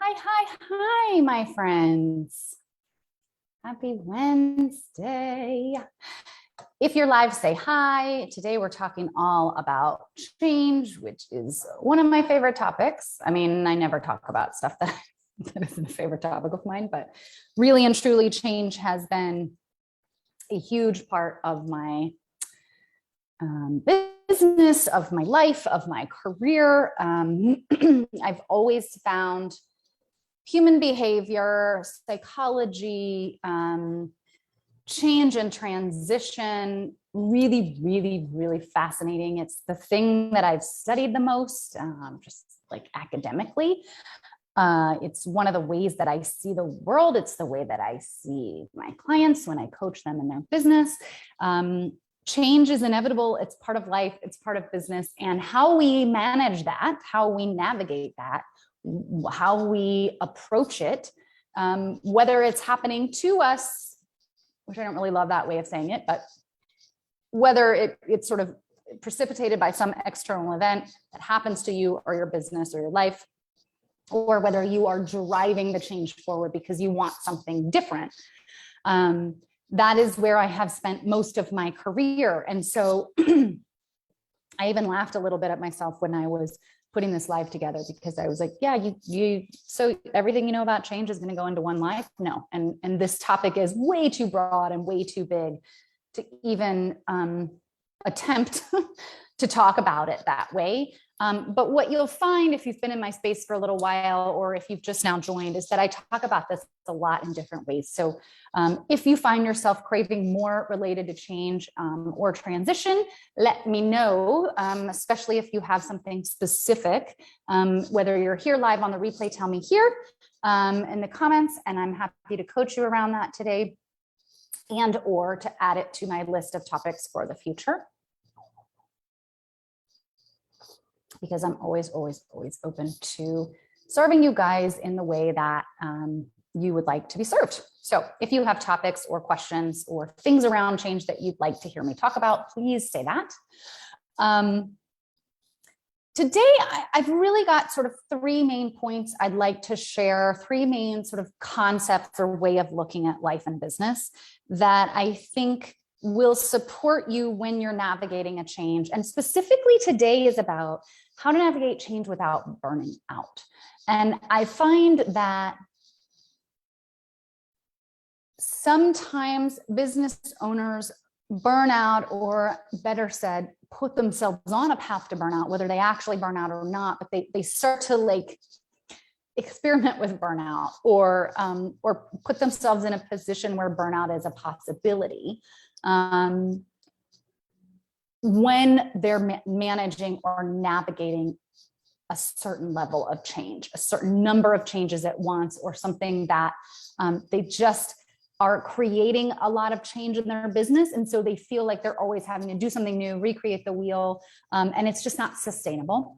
Hi, my friends. Happy Wednesday. If you're live, say hi. Today we're talking all about change, which is one of my favorite topics. I mean, I never talk about stuff that isn't a favorite topic of mine, but really and truly change has been a huge part of my business, of my life, of my career. I've always found human behavior, psychology, change and transition really fascinating. It's the thing that I've studied the most, just like academically. It's one of the ways that I see the world. It's the way that I see my clients when I coach them in their business. Change is inevitable. It's part of life. It's part of business. And how we manage that, how we navigate that, how we approach it, whether it's happening to us, which I don't really love that way of saying it, but whether it's sort of precipitated by some external event that happens to you or your business or your life, or whether you are driving the change forward because you want something different. That is where I have spent most of my career. And so I even laughed a little bit at myself when I was putting this live together, because I was like, yeah, so everything you know about change is going to go into one life? No. And this topic is way too broad and way too big to even attempt to talk about it that way. But what you'll find if you've been in my space for a little while, or if you've just now joined, is that I talk about this a lot in different ways. So if you find yourself craving more related to change or transition, let me know, especially if you have something specific, whether you're here live on the replay, tell me here in the comments, and I'm happy to coach you around that today and or to add it to my list of topics for the future. Because I'm always open to serving you guys in the way that you would like to be served. So if you have topics or questions or things around change that you'd like to hear me talk about, please say that. Today, I've really got sort of three main points I'd like to share, three main sort of concepts or way of looking at life and business that I think will support you when you're navigating a change. And specifically today is about how to navigate change without burning out. And I find that sometimes business owners burn out, or better said, put themselves on a path to burnout, whether they actually burn out or not, but they start to like experiment with burnout, or put themselves in a position where burnout is a possibility. When they're managing or navigating a certain level of change, a certain number of changes at once, or something that they just are creating a lot of change in their business. And so they feel like they're always having to do something new, recreate the wheel, and it's just not sustainable.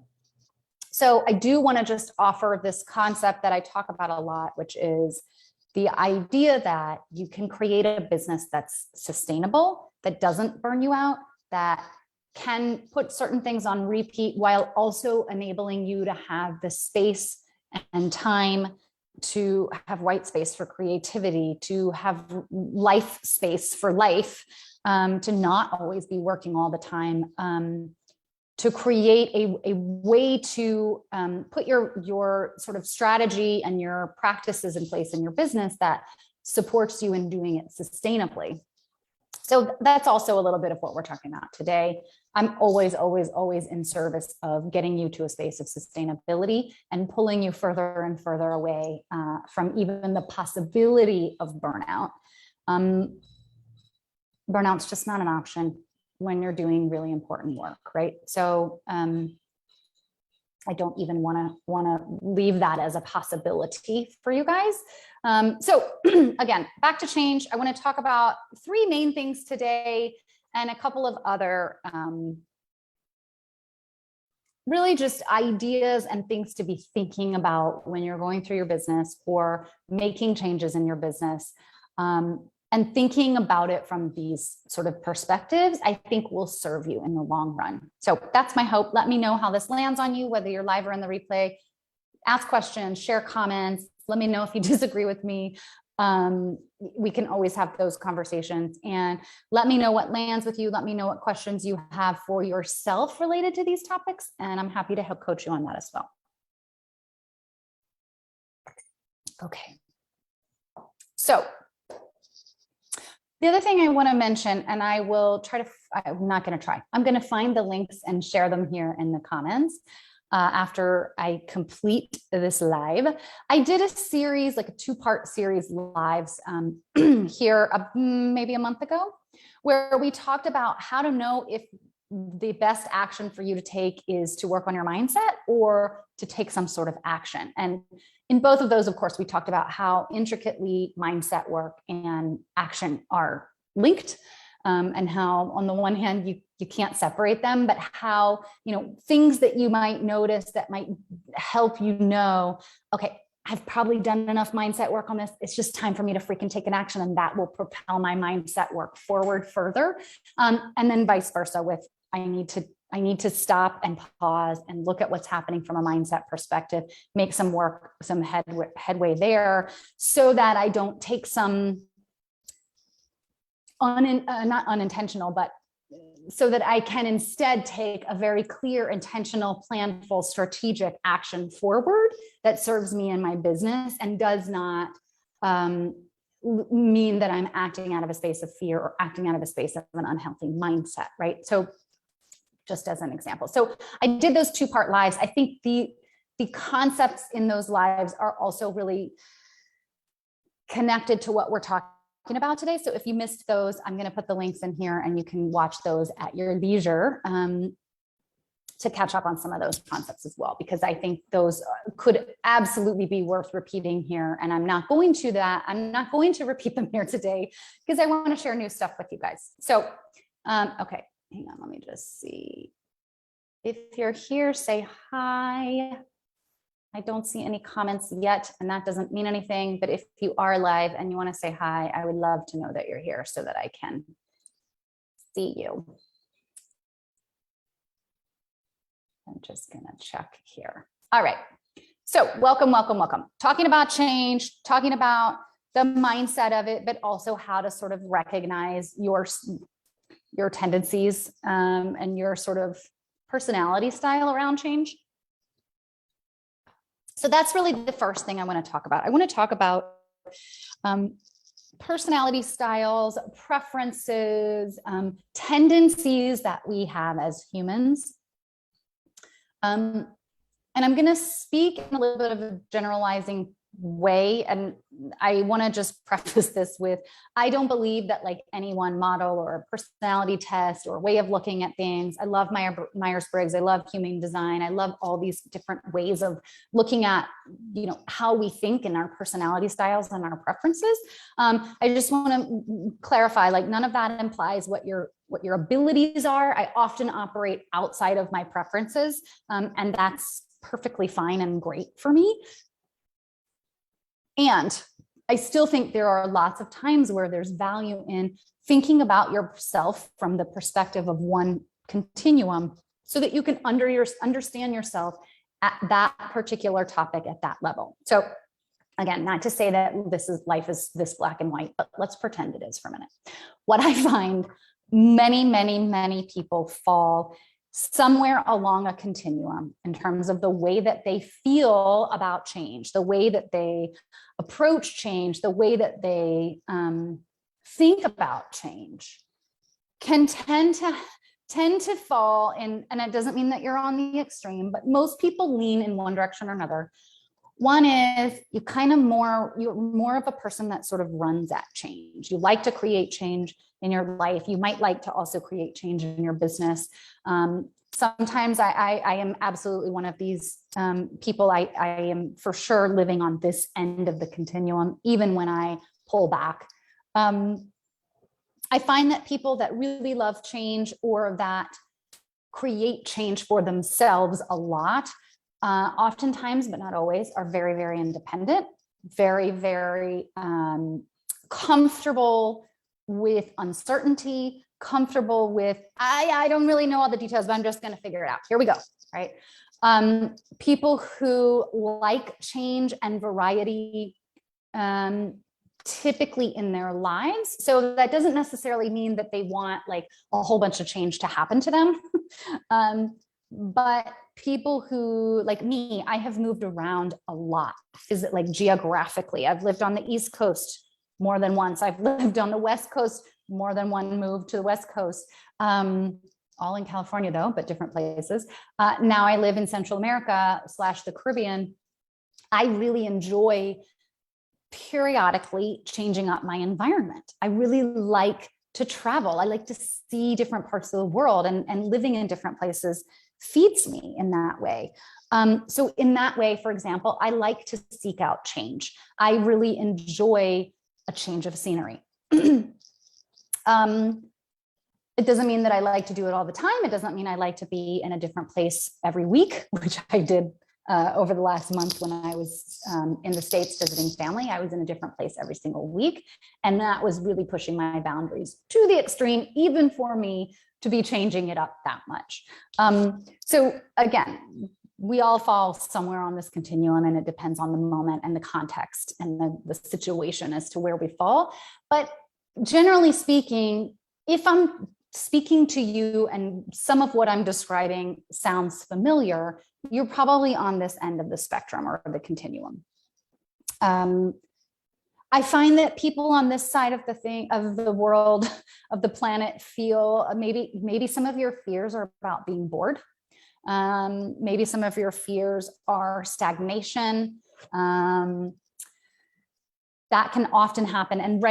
So I do want to just offer this concept that I talk about a lot, which is the idea that you can create a business that's sustainable, that doesn't burn you out, that can put certain things on repeat while also enabling you to have the space and time to have white space for creativity, to have life space for life, to not always be working all the time, to create a way to put your sort of strategy and your practices in place in your business that supports you in doing it sustainably. So that's also a little bit of what we're talking about today. I'm always in service of getting you to a space of sustainability and pulling you further and further away from even the possibility of burnout. Burnout's just not an option when you're doing really important work, right? So I don't even want to leave that as a possibility for you guys. So again, back to change. I want to talk about three main things today and a couple of other really just ideas and things to be thinking about when you're going through your business or making changes in your business. And thinking about it from these sort of perspectives, I think will serve you in the long run. So that's my hope. Let me know how this lands on you, whether you're live or in the replay. ask questions, share comments. Let me know if you disagree with me. We can always have those conversations, and let me know what lands with you. Let me know what questions you have for yourself related to these topics, and I'm happy to help coach you on that as well. Okay. So the other thing I want to mention, and I will try to, I'm not going to try, I'm going to find the links and share them here in the comments after I complete this live. I did a series, like a 2-part series lives here maybe a month ago, where we talked about how to know if the best action for you to take is to work on your mindset or to take some sort of action. And in both of those, of course, we talked about how intricately mindset work and action are linked, and how on the one hand, you can't separate them, but how, things that you might notice that might help you know, okay, I've probably done enough mindset work on this. It's just time for me to freaking take an action, and that will propel my mindset work forward further. And then vice versa with, I need to stop and pause and look at what's happening from a mindset perspective, make some headway there, so that I don't take some not unintentional, but so that I can instead take a very clear, intentional, planful, strategic action forward that serves me in my business and does not mean that I'm acting out of a space of fear or acting out of a space of an unhealthy mindset, right? So just as an example. So I did those 2-part lives. I think the concepts in those lives are also really connected to what we're talking about today. So if you missed those, I'm going to put the links in here and you can watch those at your leisure to catch up on some of those concepts as well, because I think those could absolutely be worth repeating here. And I'm not going to repeat them here today because I want to share new stuff with you guys. So, okay, hang on, let me just see. If you're here, say hi. I don't see any comments yet, and that doesn't mean anything, but if you are live and you want to say hi, I would love to know that you're here so that I can see you. I'm just going to check here. All right. So welcome, welcome, welcome. Talking about change, talking about the mindset of it, but also how to sort of recognize your tendencies and your sort of personality style around change. So that's really the first thing I want to talk about. I want to talk about personality styles, preferences, tendencies that we have as humans. And I'm going to speak in a little bit of a generalizing way. And I want to just preface this with, I don't believe that like any one model or personality test or way of looking at things. I love Myers-Briggs. I love human design. I love all these different ways of looking at, how we think and our personality styles and our preferences. I just want to clarify, like none of that implies what your abilities are. I often operate outside of my preferences, and that's perfectly fine and great for me. And I still think there are lots of times where there's value in thinking about yourself from the perspective of one continuum so that you can understand yourself at that particular topic at that level. So again, not to say that life is this black and white, but let's pretend it is for a minute. What I find many people fall somewhere along a continuum in terms of the way that they feel about change, the way that they approach change, the way that they think about change, can tend to fall in, and it doesn't mean that you're on the extreme, but most people lean in one direction or another. One is you're more of a person that sort of runs at change. You like to create change in your life. You might like to also create change in your business. Sometimes I am absolutely one of these people. I am for sure living on this end of the continuum, even when I pull back. I find that people that really love change or that create change for themselves a lot, oftentimes, but not always, are very independent, very comfortable with uncertainty, comfortable with, I don't really know all the details, but I'm just going to figure it out. Here we go, right? People who like change and variety, typically in their lives. So that doesn't necessarily mean that they want like a whole bunch of change to happen to them. But people who, like me, I have moved around a lot, like geographically. I've lived on the East Coast more than once. I've lived on the West Coast more than one move to the West Coast. All in California though, but different places. Now I live in Central America / the Caribbean. I really enjoy periodically changing up my environment. I really like to travel. I like to see different parts of the world, and living in different places feeds me in that way. So in that way, for example, I like to seek out change. I really enjoy a change of scenery. It doesn't mean that I like to do it all the time. It doesn't mean I like to be in a different place every week, which I did over the last month when I was in the States visiting family. I was in a different place every single week. And that was really pushing my boundaries to the extreme, even for me to be changing it up that much. So again, we all fall somewhere on this continuum, and it depends on the moment and the context and the situation as to where we fall. But generally speaking, if I'm speaking to you and some of what I'm describing sounds familiar, you're probably on this end of the spectrum or the continuum. I find that people on this side of the world, of the planet, feel maybe some of your fears are about being bored. Maybe some of your fears are stagnation. That can often happen. And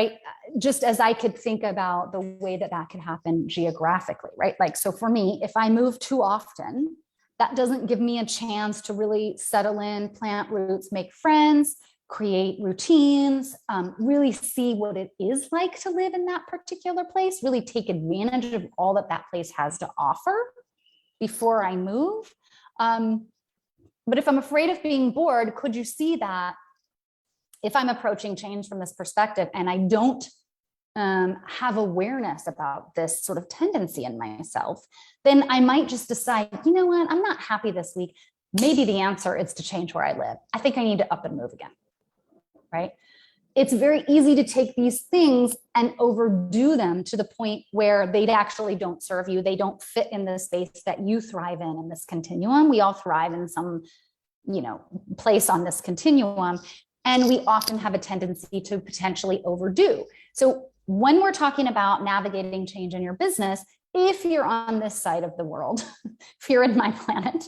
just as I could think about the way that could happen geographically, right? Like, so for me, if I move too often, that doesn't give me a chance to really settle in, plant roots, make friends, create routines, really see what it is like to live in that particular place, really take advantage of all that place has to offer before I move. But if I'm afraid of being bored, could you see that if I'm approaching change from this perspective and I don't have awareness about this sort of tendency in myself, then I might just decide, you know what, I'm not happy this week. Maybe the answer is to change where I live. I think I need to up and move again, right? It's very easy to take these things and overdo them to the point where they actually don't serve you. They don't fit in the space that you thrive in this continuum. We all thrive in some, place on this continuum. And we often have a tendency to potentially overdo. So when we're talking about navigating change in your business, if you're on this side of the world, if you're in my planet,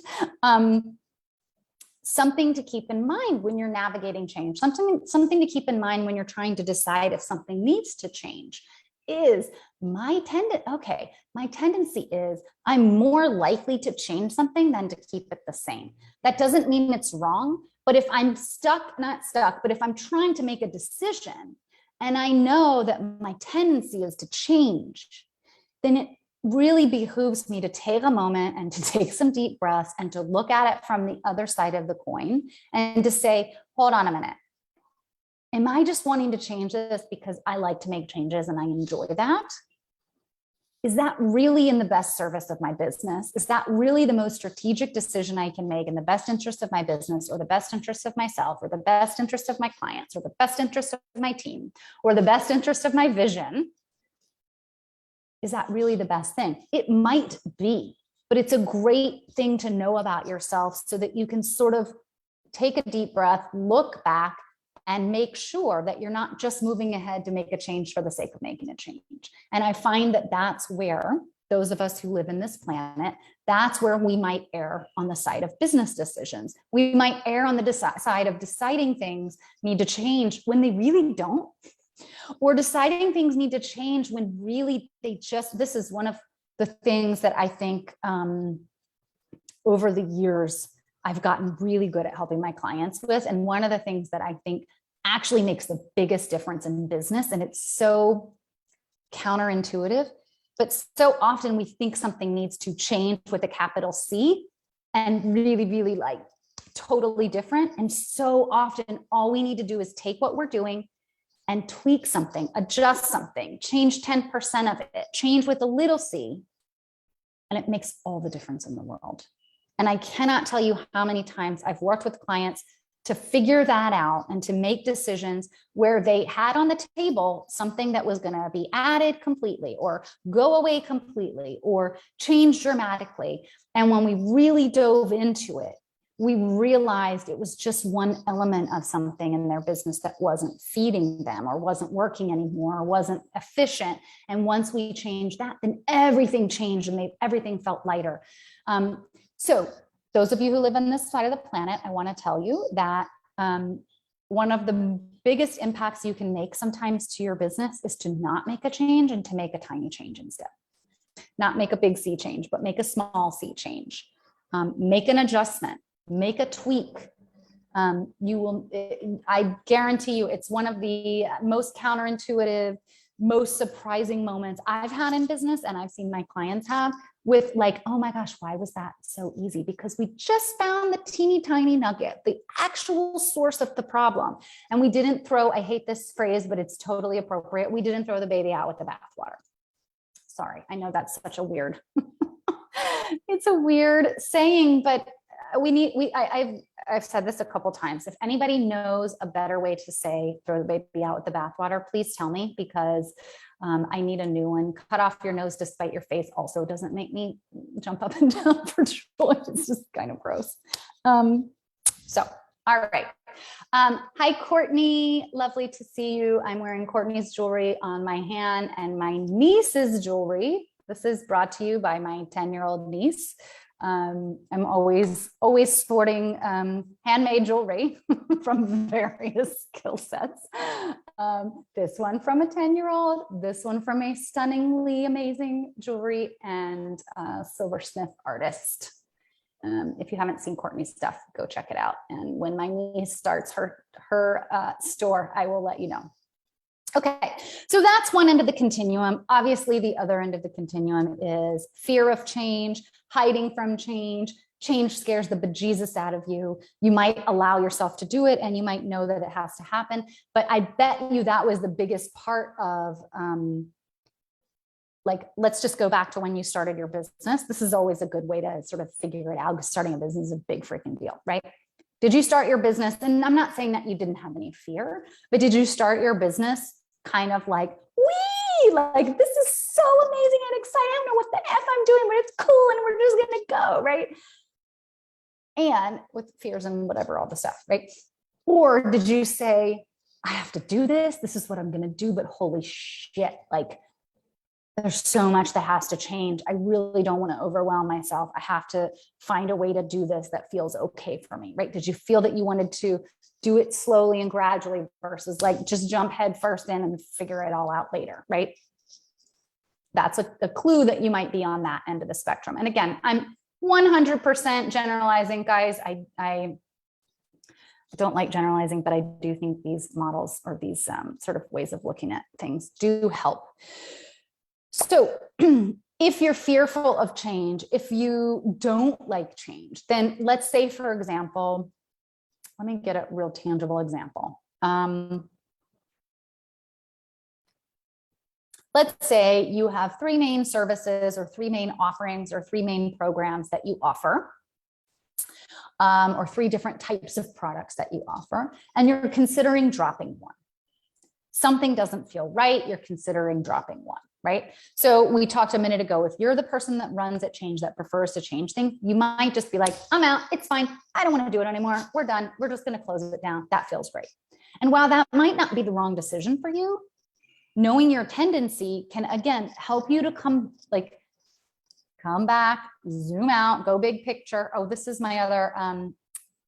something to keep in mind when you're navigating change, something to keep in mind when you're trying to decide if something needs to change is my tendency is I'm more likely to change something than to keep it the same. That doesn't mean it's wrong, but if I'm but if I'm trying to make a decision and I know that my tendency is to change, then it really behooves me to take a moment and to take some deep breaths and to look at it from the other side of the coin and to say, hold on a minute. Am I just wanting to change this because I like to make changes and I enjoy that? Is that really in the best service of my business? Is that really the most strategic decision I can make in the best interest of my business, or the best interest of myself, or the best interest of my clients, or the best interest of my team, or the best interest of my vision? Is that really the best thing? It might be, but it's a great thing to know about yourself so that you can sort of take a deep breath, look back, and make sure that you're not just moving ahead to make a change for the sake of making a change. And I find that that's where those of us who live in this planet, that's where we might err on the side of business decisions. We might err on the side of deciding things need to change when they really don't, or deciding things need to change when really this is one of the things that I think over the years, I've gotten really good at helping my clients with. And one of the things that I think actually makes the biggest difference in business, and it's so counterintuitive, but so often we think something needs to change with a capital C and really, really like totally different. And so often all we need to do is take what we're doing and tweak something, adjust something, change 10% of it, change with a little c, and it makes all the difference in the world. And I cannot tell you how many times I've worked with clients to figure that out and to make decisions where they had on the table something that was going to be added completely or go away completely or change dramatically. And when we really dove into it, we realized it was just one element of something in their business that wasn't feeding them or wasn't working anymore or wasn't efficient. And once we changed that, then everything changed and everything felt lighter. So those of you who live on this side of the planet, I want to tell you that one of the biggest impacts you can make sometimes to your business is to not make a change and to make a tiny change instead. Not make a big sea change, but make a small sea change. Make an adjustment, make a tweak. You will, I guarantee you, it's one of the most counterintuitive, most surprising moments I've had in business and I've seen my clients have with like, oh my gosh, why was that so easy? Because we just found the teeny tiny nugget, the actual source of the problem. And we didn't throw, I hate this phrase, but it's totally appropriate. We didn't throw the baby out with the bathwater. Sorry, I know that's such a weird, it's a weird saying, but I've said this a couple times. If anybody knows a better way to say throw the baby out with the bathwater, please tell me, because I need a new one. Cut off your nose to spite your face also doesn't make me jump up and down for joy. It's just kind of gross. So, all right. Hi, Courtney. Lovely to see you. I'm wearing Courtney's jewelry on my hand and my niece's jewelry. This is brought to you by my 10-year-old niece. I'm always sporting handmade jewelry from various skill sets. This one from a 10-year-old, this one from a stunningly amazing jewelry and silversmith artist. If you haven't seen Courtney's stuff, go check it out. And when my niece starts her store, I will let you know. Okay, so that's one end of the continuum. Obviously, the other end of the continuum is fear of change, hiding from change. Change scares the bejesus out of you. You might allow yourself to do it and you might know that it has to happen. But I bet you that was the biggest part of, like, let's just go back to when you started your business. This is always a good way to sort of figure it out, because starting a business is a big freaking deal, right? Did you start your business? And I'm not saying that you didn't have any fear, but did you start your business kind of like, wee, like, this is so amazing and exciting. I don't know what the F I'm doing, but it's cool and we're just gonna go, right? And with fears and whatever, all the stuff, right? Or did you say, I have to do this, this is what I'm gonna do, but holy shit, like, there's so much that has to change. I really don't want to overwhelm myself. I have to find a way to do this that feels okay for me, right? Did you feel that you wanted to do it slowly and gradually versus like just jump head first in and figure it all out later, right? That's a clue that you might be on that end of the spectrum. And again, I'm 100% generalizing, guys. I don't like generalizing, but I do think these models or these sort of ways of looking at things do help. So if you're fearful of change, if you don't like change, then let's say, for example, let me get a real tangible example. Let's say you have 3 main services or 3 main offerings or 3 main programs that you offer, or 3 different types of products that you offer, and you're considering dropping one. Something doesn't feel right, you're considering dropping one. Right? So we talked a minute ago, if you're the person that runs at change, that prefers to change things, you might just be like, I'm out, it's fine. I don't want to do it anymore. We're done. We're just going to close it down. That feels great. And while that might not be the wrong decision for you, knowing your tendency can, again, help you to come back, zoom out, go big picture. Oh, this is my other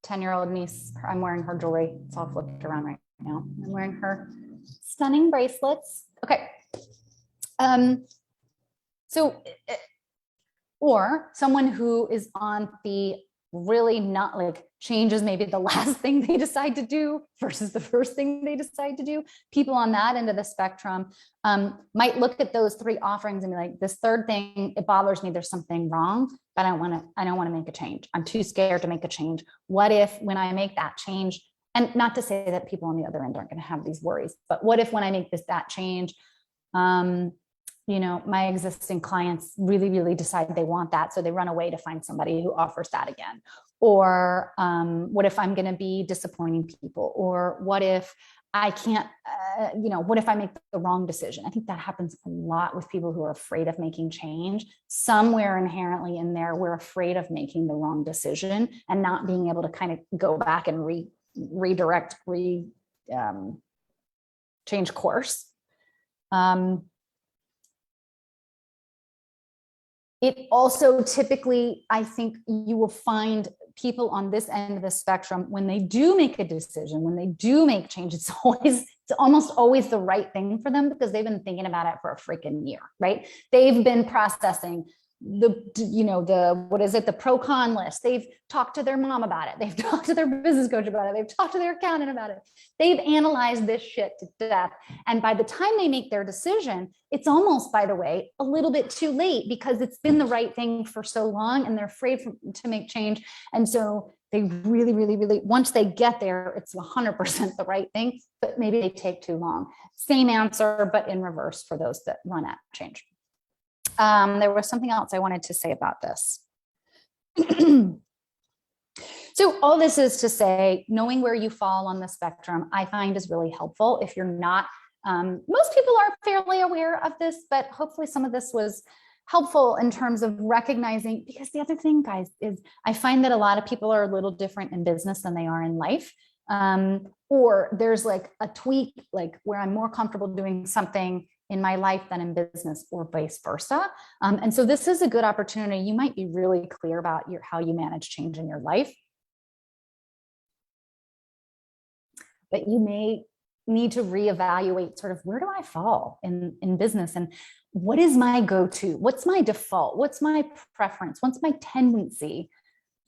10-year-old niece. I'm wearing her jewelry. It's all flipped around right now. I'm wearing her stunning bracelets. Okay. Or someone who is on the really not like change is maybe the last thing they decide to do versus the first thing they decide to do. People on that end of the spectrum might look at those 3 offerings and be like, this third thing, it bothers me. There's something wrong, but I don't want to make a change. I'm too scared to make a change. What if when I make that change, and not to say that people on the other end aren't going to have these worries, but what if when I make that change, you know, my existing clients really, really decide they want that. So they run away to find somebody who offers that again. Or what if I'm going to be disappointing people? Or what if I can't, you know, what if I make the wrong decision? I think that happens a lot with people who are afraid of making change. Somewhere inherently in there, we're afraid of making the wrong decision and not being able to kind of go back and redirect, change course. It also typically, I think you will find people on this end of the spectrum, when they do make a decision, when they do make change, it's almost always the right thing for them because they've been thinking about it for a freaking year, right? They've been processing the pro con list. They've talked to their mom about it. They've talked to their business coach about it. They've talked to their accountant about it. They've analyzed this shit to death. And by the time they make their decision, it's almost, by the way, a little bit too late because it's been the right thing for so long and they're afraid to make change. And so they really, really, really, once they get there, it's 100% the right thing, but maybe they take too long. Same answer, but in reverse for those that run at change. There was something else I wanted to say about this. So all this is to say, knowing where you fall on the spectrum, I find is really helpful. If you're not, most people are fairly aware of this, but hopefully some of this was helpful in terms of recognizing, because the other thing, guys, is I find that a lot of people are a little different in business than they are in life. Or there's like a tweak, like where I'm more comfortable doing something in my life than in business, or vice versa. And so this is a good opportunity. You might be really clear about how you manage change in your life, but you may need to reevaluate sort of, where do I fall in business, and what is my go-to? What's my default? What's my preference? What's my tendency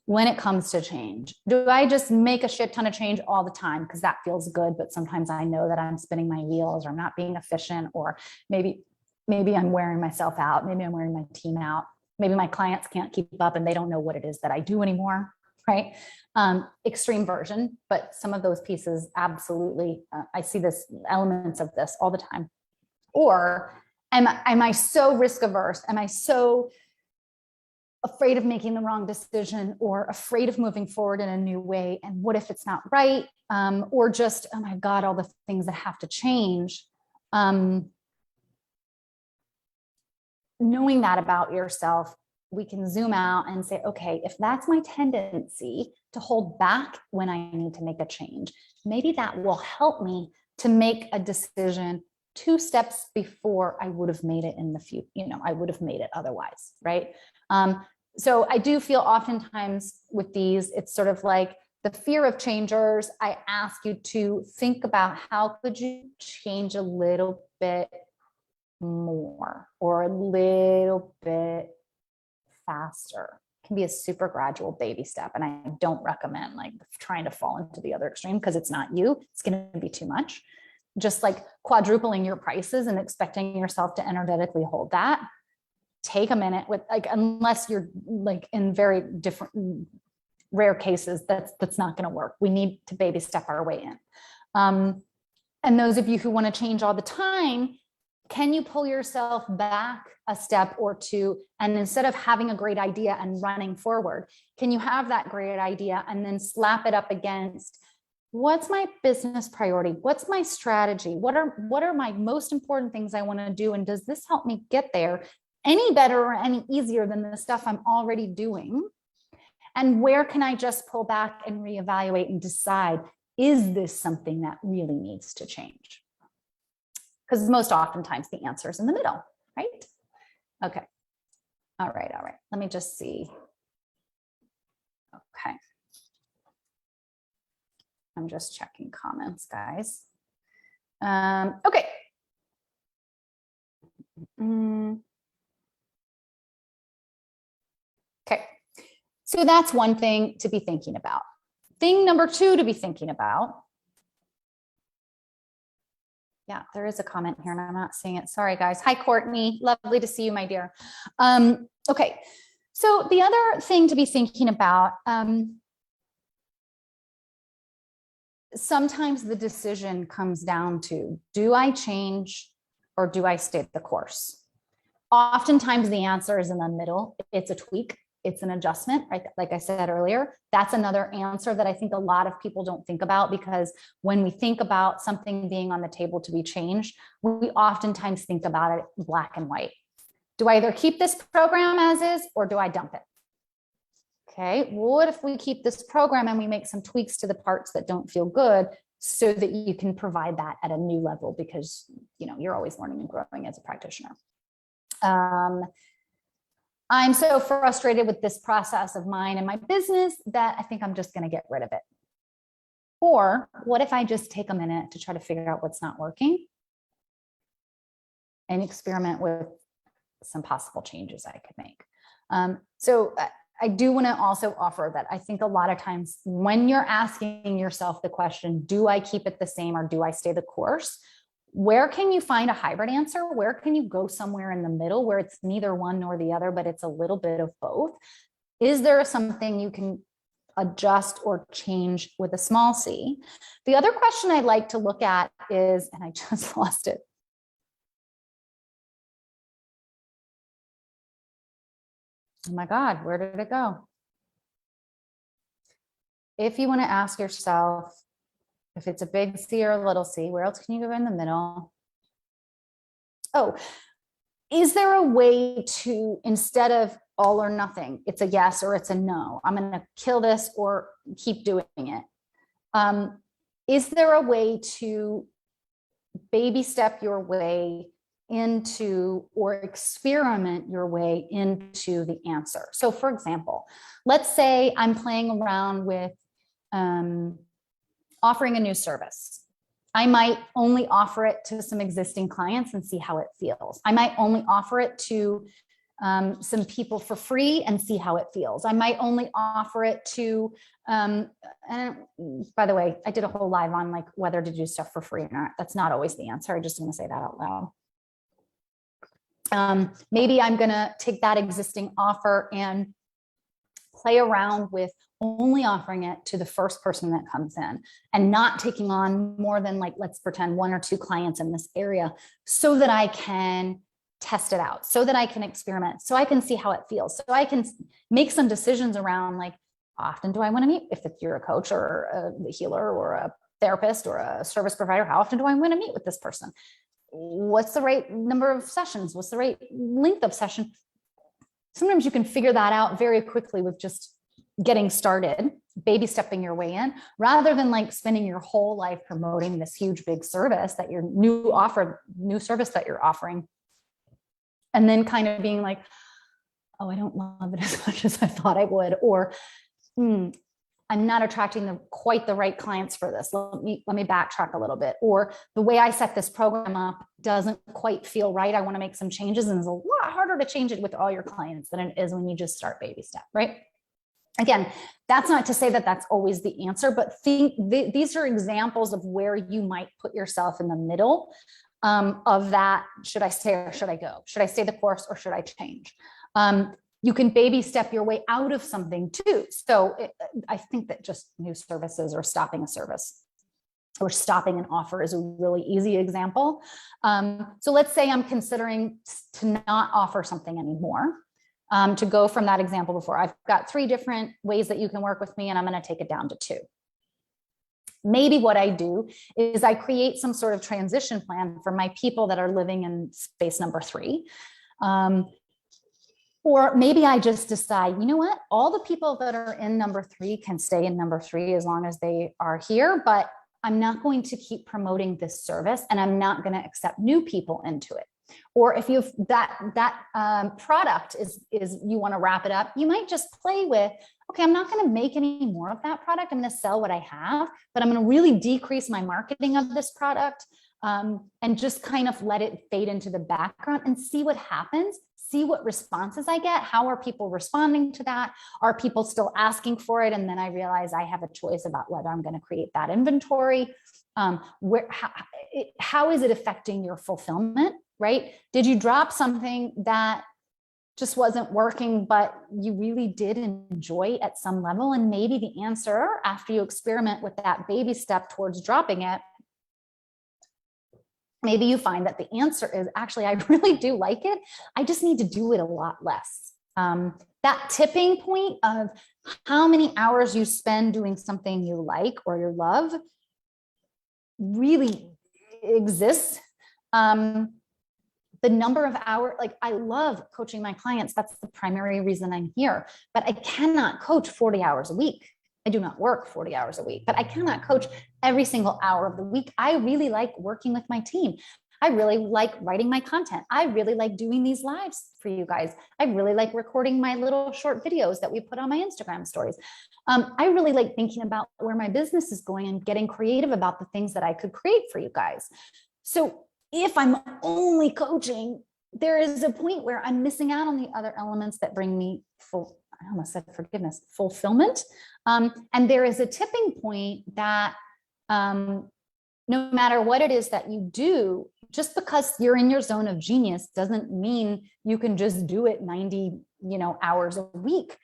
when it comes to change? Do I just make a shit ton of change all the time because that feels good, but sometimes I know that I'm spinning my wheels, or I'm not being efficient, or maybe I'm wearing myself out, maybe I'm wearing my team out, maybe my clients can't keep up and they don't know what it is that I do anymore, right? Extreme version, but some of those pieces, absolutely, I see elements of this all the time. Or am I so risk averse? Am I so afraid of making the wrong decision, or afraid of moving forward in a new way? And what if it's not right? Or just, oh my God, all the things that have to change. Knowing that about yourself, we can zoom out and say, okay, if that's my tendency to hold back when I need to make a change, maybe that will help me to make a decision 2 steps before I would have made it in the future. I would have made it otherwise, right? So I do feel oftentimes with these, it's sort of like the fear of changers. I ask you to think about, how could you change a little bit more, or a little bit faster? It can be a super gradual baby step. And I don't recommend like trying to fall into the other extreme, because it's not you, it's going to be too much. Just like quadrupling your prices and expecting yourself to energetically hold that. Take a minute with, like, unless you're like in very different rare cases, that's not going to work. We need to baby step our way in. And those of you who want to change all the time, can you pull yourself back a step or two? And instead of having a great idea and running forward, can you have that great idea and then slap it up against, what's my business priority? What's my strategy? What are my most important things I want to do? And does this help me get there any better or any easier than the stuff I'm already doing? And where can I just pull back and reevaluate and decide, is this something that really needs to change? Because most oftentimes the answer is in the middle, right? Okay. All right. Let me just see. Okay. I'm just checking comments, guys. Okay. Okay. So that's one thing to be thinking about. Thing number 2 to be thinking about. Yeah, there is a comment here and I'm not seeing it. Sorry, guys. Hi, Courtney. Lovely to see you, my dear. Okay. So the other thing to be thinking about, sometimes the decision comes down to, do I change or do I stay the course? Oftentimes the answer is in the middle. It's a tweak. It's an adjustment, right? Like I said earlier, that's another answer that I think a lot of people don't think about, because when we think about something being on the table to be changed, we oftentimes think about it black and white. Do I either keep this program as is, or do I dump it? Okay, what if we keep this program and we make some tweaks to the parts that don't feel good, so that you can provide that at a new level, because you're always learning and growing as a practitioner. I'm so frustrated with this process of mine and my business that I think I'm just going to get rid of it. Or what if I just take a minute to try to figure out what's not working and experiment with some possible changes I could make? So I do want to also offer that I think a lot of times when you're asking yourself the question, do I keep it the same or do I stay the course? Where can you find a hybrid answer? Where can you go somewhere in the middle where it's neither one nor the other, but it's a little bit of both? Is there something you can adjust or change with a small c? The other question I'd like to look at is, and I just lost it. Oh my God, where did it go? If you want to ask yourself, if it's a big C or a little c, where else can you go in the middle? Oh, is there a way to, instead of all or nothing, it's a yes or it's a no, I'm going to kill this or keep doing it. Is there a way to baby step your way into, or experiment your way into the answer? So for example, let's say I'm playing around with offering a new service. I might only offer it to some existing clients and see how it feels. I might only offer it to some people for free and see how it feels. I might only offer it to, and by the way, I did a whole live on like whether to do stuff for free or not. That's not always the answer. I just want to say that out loud. Maybe I'm going to take that existing offer and play around with only offering it to the first person that comes in and not taking on more than, like, let's pretend 1 or 2 clients in this area, so that I can test it out, so that I can experiment, so I can see how it feels, so I can make some decisions around, like, often do I want to meet, if you're a coach or a healer or a therapist or a service provider, how often do I want to meet with this person? What's the right number of sessions? What's the right length of session? Sometimes you can figure that out very quickly with just getting started, baby stepping your way in, rather than like spending your whole life promoting this huge big service that your new service that you're offering, and then kind of being like, oh, I don't love it as much as I thought I would, or I'm not attracting quite the right clients for this. Let me backtrack a little bit. Or the way I set this program up doesn't quite feel right. I want to make some changes, and it's a lot harder to change it with all your clients than it is when you just start baby step, right? Again, that's not to say that that's always the answer, but these are examples of where you might put yourself in the middle of that. Should I stay or should I go? Should I stay the course or should I change? You can baby step your way out of something too. So I think that just new services or stopping a service or stopping an offer is a really easy example. So let's say I'm considering to not offer something anymore. To go from that example before, I've got 3 different ways that you can work with me, and I'm going to take it down to 2. Maybe what I do is I create some sort of transition plan for my people that are living in space number 3. Or maybe I just decide, you know what, all the people that are in number 3 can stay in number 3 as long as they are here, but I'm not going to keep promoting this service, and I'm not going to accept new people into it. Or if you've that product is you want to wrap it up, you might just play with, okay, I'm not going to make any more of that product. I'm going to sell what I have, but I'm going to really decrease my marketing of this product and just kind of let it fade into the background and see what happens. See what responses I get. How are people responding to that? Are people still asking for it? And then I realize I have a choice about whether I'm going to create that inventory. How is it affecting your fulfillment? Right? Did you drop something that just wasn't working, but you really did enjoy at some level? And maybe the answer, after you experiment with that baby step towards dropping it, maybe you find that the answer is actually, I really do like it. I just need to do it a lot less. That tipping point of how many hours you spend doing something you like or you love really exists. The number of hours, like I love coaching my clients. That's the primary reason I'm here, but I cannot coach 40 hours a week. I do not work 40 hours a week, but I cannot coach every single hour of the week. I really like working with my team. I really like writing my content. I really like doing these lives for you guys. I really like recording my little short videos that we put on my Instagram stories. I really like thinking about where my business is going and getting creative about the things that I could create for you guys. So if I'm only coaching, there is a point where I'm missing out on the other elements that bring me I almost said forgiveness, fulfillment. And there is a tipping point that no matter what it is that you do, just because you're in your zone of genius doesn't mean you can just do it 90, hours a week.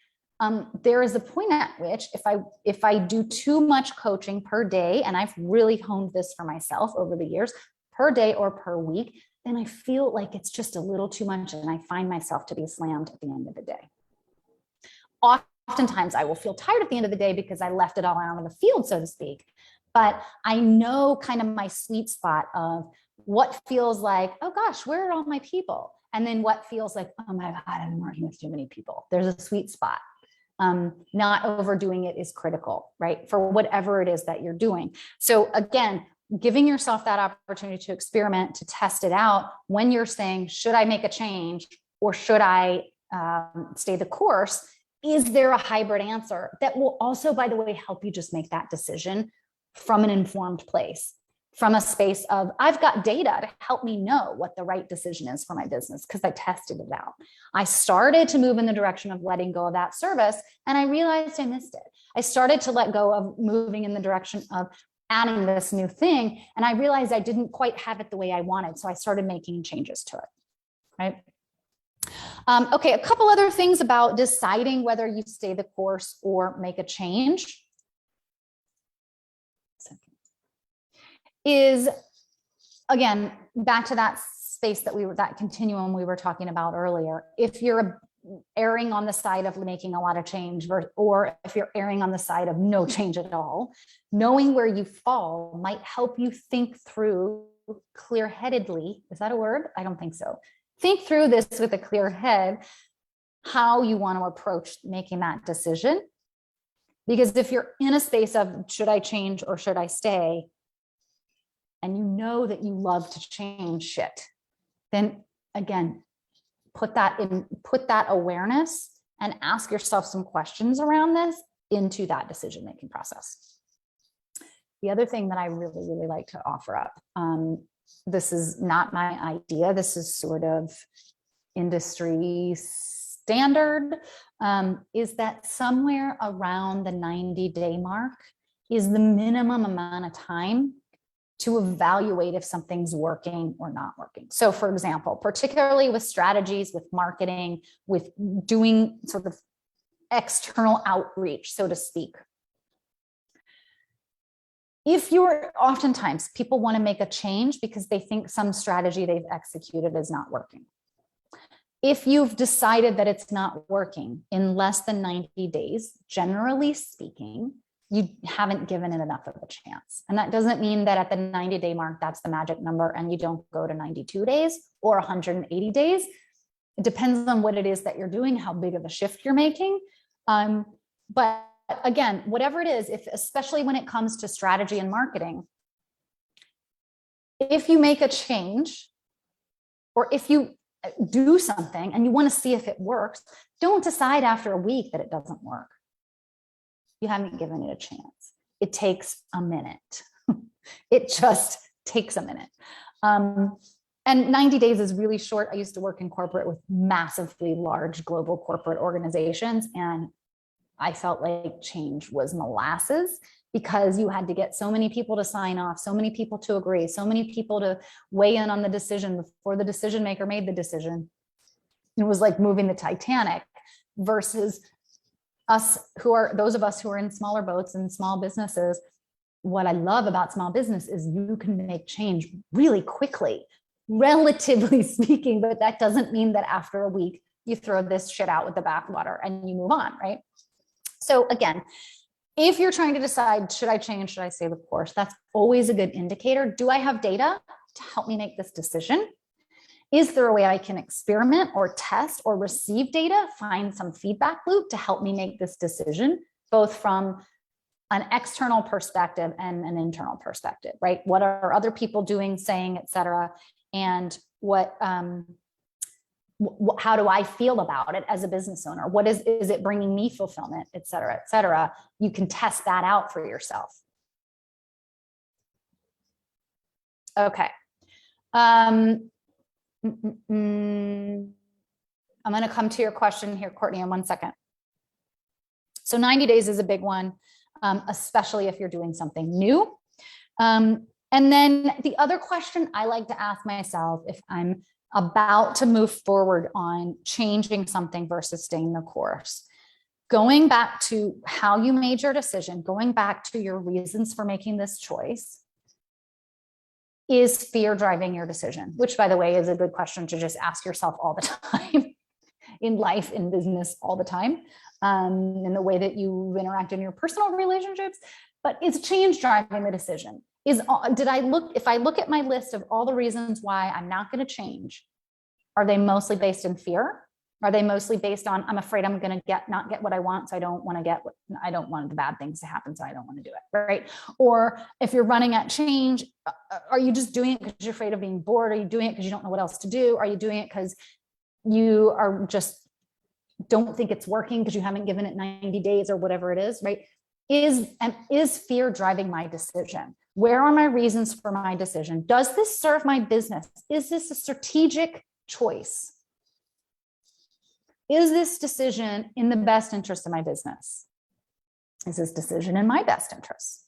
There is a point at which if I do too much coaching per day, and I've really honed this for myself over the years, per day or per week, then I feel like it's just a little too much and I find myself to be slammed at the end of the day. Oftentimes I will feel tired at the end of the day because I left it all out on the field, so to speak. But I know kind of my sweet spot of what feels like, oh gosh, where are all my people? And then what feels like, oh my God, I'm working with too many people. There's a sweet spot. Not overdoing it is critical, right? For whatever it is that you're doing. So again, giving yourself that opportunity to experiment, to test it out when you're saying, should I make a change or should I stay the course? Is there a hybrid answer that will also, by the way, help you just make that decision from an informed place, from a space of, I've got data to help me know what the right decision is for my business because I tested it out. I started to move in the direction of letting go of that service and I realized I missed it. I started to let go of moving in the direction of adding this new thing. And I realized I didn't quite have it the way I wanted. So I started making changes to it, right? Okay, a couple other things about deciding whether you stay the course or make a change is, again, back to that space that continuum we were talking about earlier. If you're erring on the side of making a lot of change or if you're erring on the side of no change at all, knowing where you fall might help you think through clear-headedly. Is that a word? I don't think so. Think through this with a clear head, how you want to approach making that decision. Because if you're in a space of, should I change or should I stay? And you know that you love to change shit, then again, put that awareness and ask yourself some questions around this into that decision-making process. The other thing that I really, really like to offer up, this is not my idea, this is sort of industry standard, is that somewhere around the 90-day mark is the minimum amount of time to evaluate if something's working or not working. So for example, particularly with strategies, with marketing, with doing sort of external outreach, so to speak. If you're, oftentimes people want to make a change because they think some strategy they've executed is not working. If you've decided that it's not working in less than 90 days, generally speaking, you haven't given it enough of a chance. And that doesn't mean that at the 90-day mark, that's the magic number and you don't go to 92 days or 180 days. It depends on what it is that you're doing, how big of a shift you're making. But again, whatever it is, especially when it comes to strategy and marketing, if you make a change or if you do something and you want to see if it works, don't decide after a week that it doesn't work. You haven't given it a chance. It takes a minute. It just takes a minute. And 90 days is really short. I used to work in corporate with massively large global corporate organizations, and I felt like change was molasses because you had to get so many people to sign off, so many people to agree, so many people to weigh in on the decision before the decision maker made the decision. It was like moving the Titanic versus those of us who are in smaller boats and small businesses. what I love about small business is you can make change really quickly, relatively speaking, but that doesn't mean that after a week you throw this shit out with the bathwater and you move on, right? So again, if you're trying to decide, should I change, should I stay the course, that's always a good indicator. Do I have data to help me make this decision? Is there a way I can experiment or test or receive data, find some feedback loop to help me make this decision, both from an external perspective and an internal perspective, right? What are other people doing, saying, et cetera? And what, how do I feel about it as a business owner? What is it bringing me fulfillment, et cetera, et cetera? You can test that out for yourself. Okay. I'm going to come to your question here, Courtney, in 1 second. So 90 days is a big one, especially if you're doing something new. And then the other question I like to ask myself if I'm about to move forward on changing something versus staying the course, going back to how you made your decision, going back to your reasons for making this choice, is fear driving your decision? Which, by the way, is a good question to just ask yourself all the time in life, in business, all the time, in the way that you interact in your personal relationships. But is change driving the decision? If I look at my list of all the reasons why I'm not going to change, are they mostly based in fear? Are they mostly based on, I'm afraid I'm going to not get what I want, so I don't want the bad things to happen, so I don't want to do it, right? Or if you're running at change, are you just doing it because you're afraid of being bored? Are you doing it because you don't know what else to do? Are you doing it because you are just don't think it's working because you haven't given it 90 days or whatever it is, right? Is fear driving my decision? Where are my reasons for my decision? Does this serve my business? Is this a strategic choice? Is this decision in the best interest of my business? Is this decision in my best interest?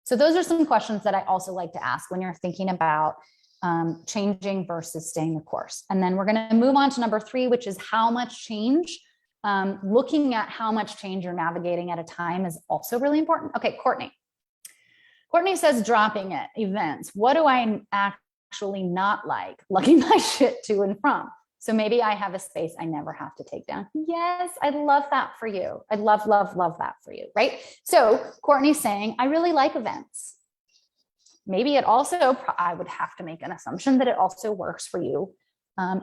So those are some questions that I also like to ask when you're thinking about changing versus staying the course. And then we're going to move on to number 3, which is how much change. Looking at how much change you're navigating at a time is also really important. Okay, Courtney. Courtney says dropping it, events. What do I actually not like? Lugging my shit to and from. So maybe I have a space I never have to take down. Yes, I love that for you. I love, love, love that for you, right? So Courtney's saying, I really like events. Maybe it also, I would have to make an assumption that it also works for you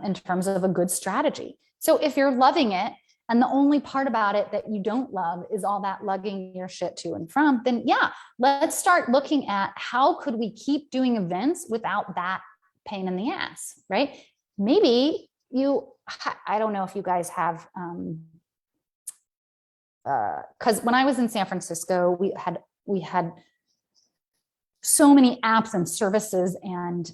in terms of a good strategy. So if you're loving it, and the only part about it that you don't love is all that lugging your shit to and from, then yeah, let's start looking at how could we keep doing events without that pain in the ass, right? Maybe I don't know if you guys have, because when I was in San Francisco, we had so many apps and services and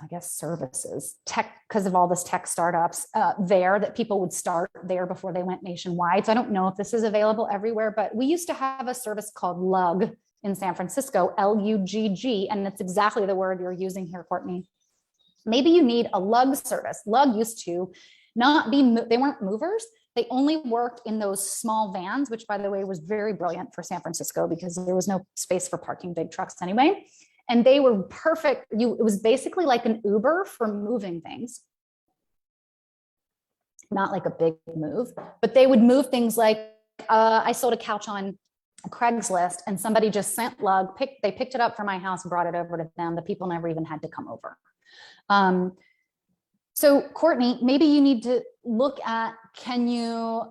I guess services, tech, because of all this tech startups there that people would start there before they went nationwide. So I don't know if this is available everywhere, but we used to have a service called Lugg in San Francisco, L-U-G-G, and it's exactly the word you're using here, Courtney. Maybe you need a Lugg service. Lugg used to not be, they weren't movers. They only worked in those small vans, which by the way was very brilliant for San Francisco because there was no space for parking big trucks anyway. And they were perfect. It was basically like an Uber for moving things. Not like a big move, but they would move things like, I sold a couch on Craigslist and somebody just sent Lugg, they picked it up from my house and brought it over to them. The people never even had to come over. So Courtney, maybe you need to look at, can you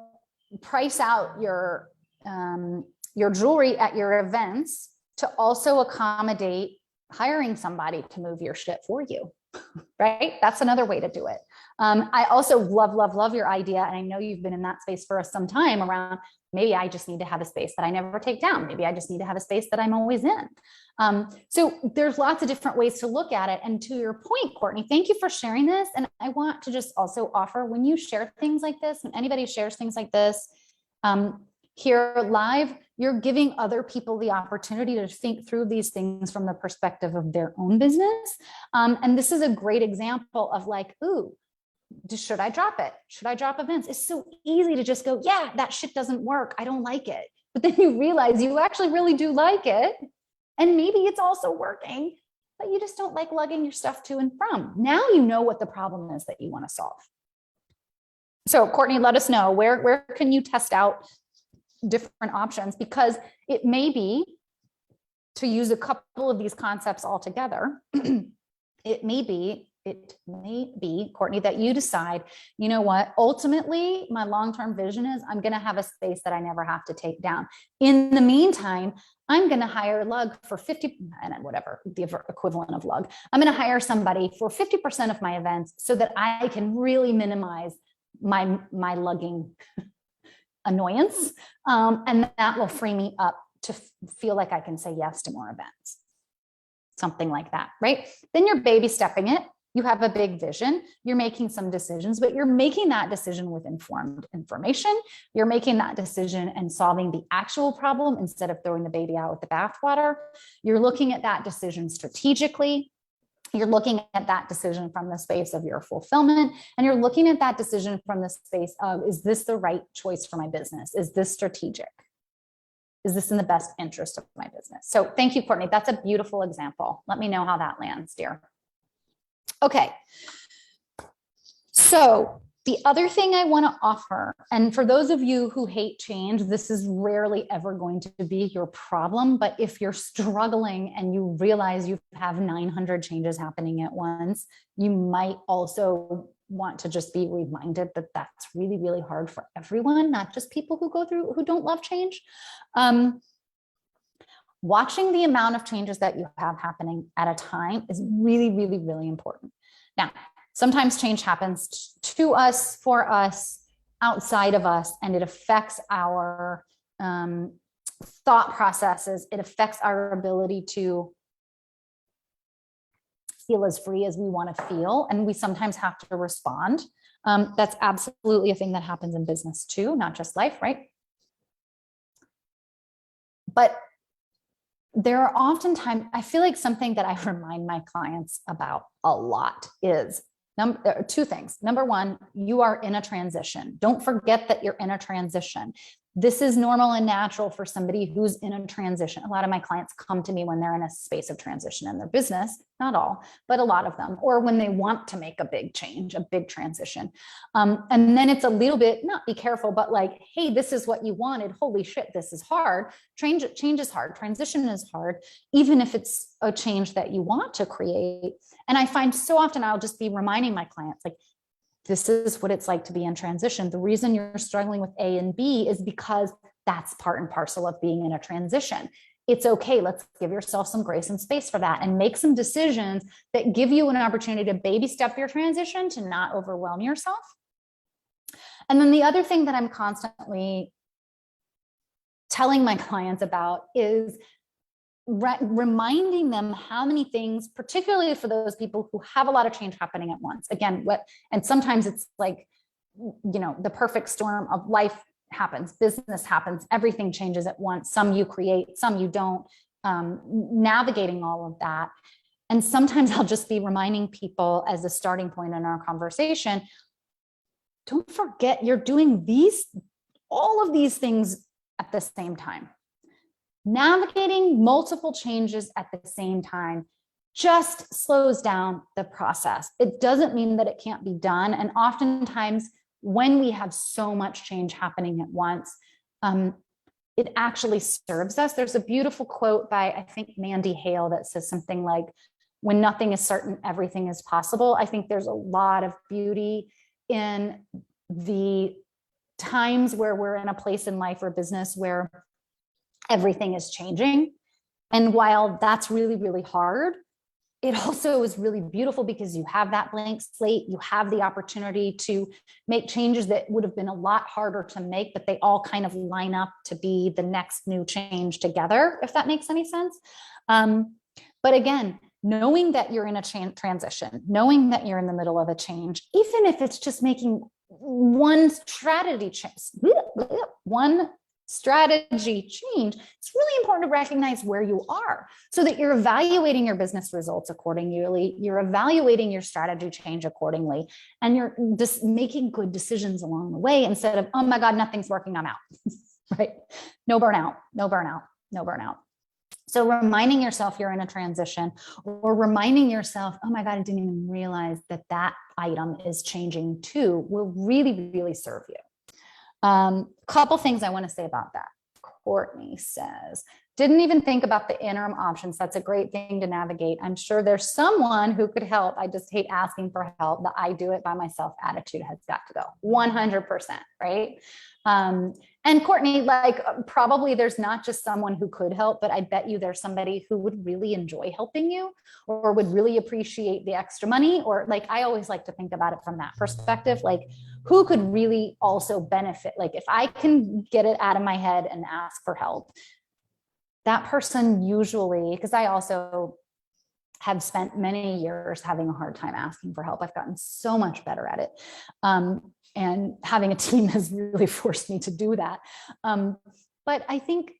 price out your jewelry at your events to also accommodate hiring somebody to move your shit for you, right? That's another way to do it. I also love, love, love your idea. And I know you've been in that space for some time around, maybe I just need to have a space that I never take down. Maybe I just need to have a space that I'm always in. So there's lots of different ways to look at it. And to your point, Courtney, thank you for sharing this. And I want to just also offer, when you share things like this, when anybody shares things like this, here live, you're giving other people the opportunity to think through these things from the perspective of their own business. And this is a great example of like, ooh, should I drop it? Should I drop events? It's so easy to just go, yeah, that shit doesn't work. I don't like it. but then you realize you actually really do like it. And maybe it's also working, but you just don't like lugging your stuff to and from. Now you know what the problem is that you want to solve. So Courtney, let us know where can you test out different options, because it may be, to use a couple of these concepts all together, it may be, Courtney, that you decide, you know what, ultimately, my long-term vision is I'm going to have a space that I never have to take down. In the meantime, I'm going to hire Lug for 50, and whatever the equivalent of Lug. I'm going to hire somebody for 50% of my events so that I can really minimize my lugging annoyance. And that will free me up to feel like I can say yes to more events. Something like that, right? Then you're baby stepping it. You have a big vision. You're making some decisions, but you're making that decision with informed information. You're making that decision and solving the actual problem instead of throwing the baby out with the bathwater. You're looking at that decision strategically. You're looking at that decision from the space of your fulfillment, and you're looking at that decision from the space of, is this the right choice for my business? Is this strategic? Is this in the best interest of my business? So thank you, Courtney. That's a beautiful example. Let me know how that lands, dear. Okay. So the other thing I want to offer, and for those of you who hate change, this is rarely ever going to be your problem. But if you're struggling and you realize you have 900 changes happening at once, you might also want to just be reminded that that's really, really hard for everyone, not just people who don't love change. Watching the amount of changes that you have happening at a time is really, really, really important. Now, sometimes change happens to us, for us, outside of us, and it affects our thought processes. It affects our ability to feel as free as we want to feel, and we sometimes have to respond. That's absolutely a thing that happens in business too, not just life, right? But there are oftentimes, I feel like something that I remind my clients about a lot is two things. Number one, you are in a transition. Don't forget that you're in a transition. This is normal and natural for somebody who's in a transition. A lot of my clients come to me when they're in a space of transition in their business, not all, but a lot of them, or when they want to make a big change, a big transition. And then it's a little bit, not be careful, but like, hey, this is what you wanted. Holy shit, this is hard. Change is hard. Transition is hard, even if it's a change that you want to create. And I find so often I'll just be reminding my clients, like, this is what it's like to be in transition. The reason you're struggling with A and B is because that's part and parcel of being in a transition. It's okay. Let's give yourself some grace and space for that and make some decisions that give you an opportunity to baby step your transition, to not overwhelm yourself. And then the other thing that I'm constantly telling my clients about is reminding them how many things, particularly for those people who have a lot of change happening at once. Again, and sometimes it's like, you know, the perfect storm of life happens, business happens, everything changes at once. Some you create, some you don't, navigating all of that. And sometimes I'll just be reminding people as a starting point in our conversation, don't forget you're doing all of these things at the same time. Navigating multiple changes at the same time just slows down the process. It doesn't mean that it can't be done. And oftentimes when we have so much change happening at once, it actually serves us. There's a beautiful quote by, I think, Mandy Hale that says something like, when nothing is certain, everything is possible. I think there's a lot of beauty in the times where we're in a place in life or business where everything is changing. And while that's really, really hard, it also is really beautiful because you have that blank slate. You have the opportunity to make changes that would have been a lot harder to make, but they all kind of line up to be the next new change together, if that makes any sense. But again, knowing that you're in a transition, knowing that you're in the middle of a change, even if it's just making one strategy change, it's really important to recognize where you are so that you're evaluating your business results accordingly, you're evaluating your strategy change accordingly, and you're just making good decisions along the way instead of, oh my God, nothing's working, I'm out. right? No burnout, no burnout, no burnout. So reminding yourself you're in a transition, or reminding yourself, oh my God, I didn't even realize that that item is changing too, will really, really serve you. Couple things I want to say about that. Courtney says, didn't even think about the interim options. That's a great thing to navigate. I'm sure there's someone who could help. I just hate asking for help. The I do it by myself attitude has got to go 100%, right? And Courtney, like probably there's not just someone who could help, but I bet you there's somebody who would really enjoy helping you or would really appreciate the extra money. Or like, I always like to think about it from that perspective, like who could really also benefit? Like if I can get it out of my head and ask for help, that person usually, because I also have spent many years having a hard time asking for help. I've gotten so much better at it. And having a team has really forced me to do that. But I think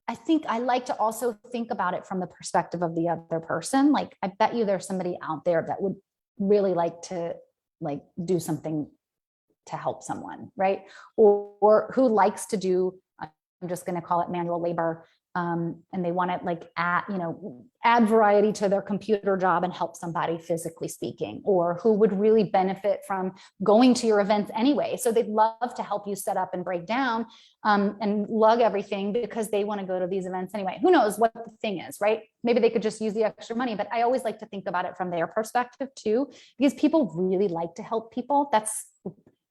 I like to also think about it from the perspective of the other person. Like, I bet you there's somebody out there that would really like to do something to help someone, right? Or who likes to do, I'm just going to call it manual labor. And they want to add variety to their computer job and help somebody physically speaking, or who would really benefit from going to your events anyway. So they'd love to help you set up and break down and lug everything because they want to go to these events anyway. Who knows what the thing is, right? Maybe they could just use the extra money, but I always like to think about it from their perspective too, because people really like to help people.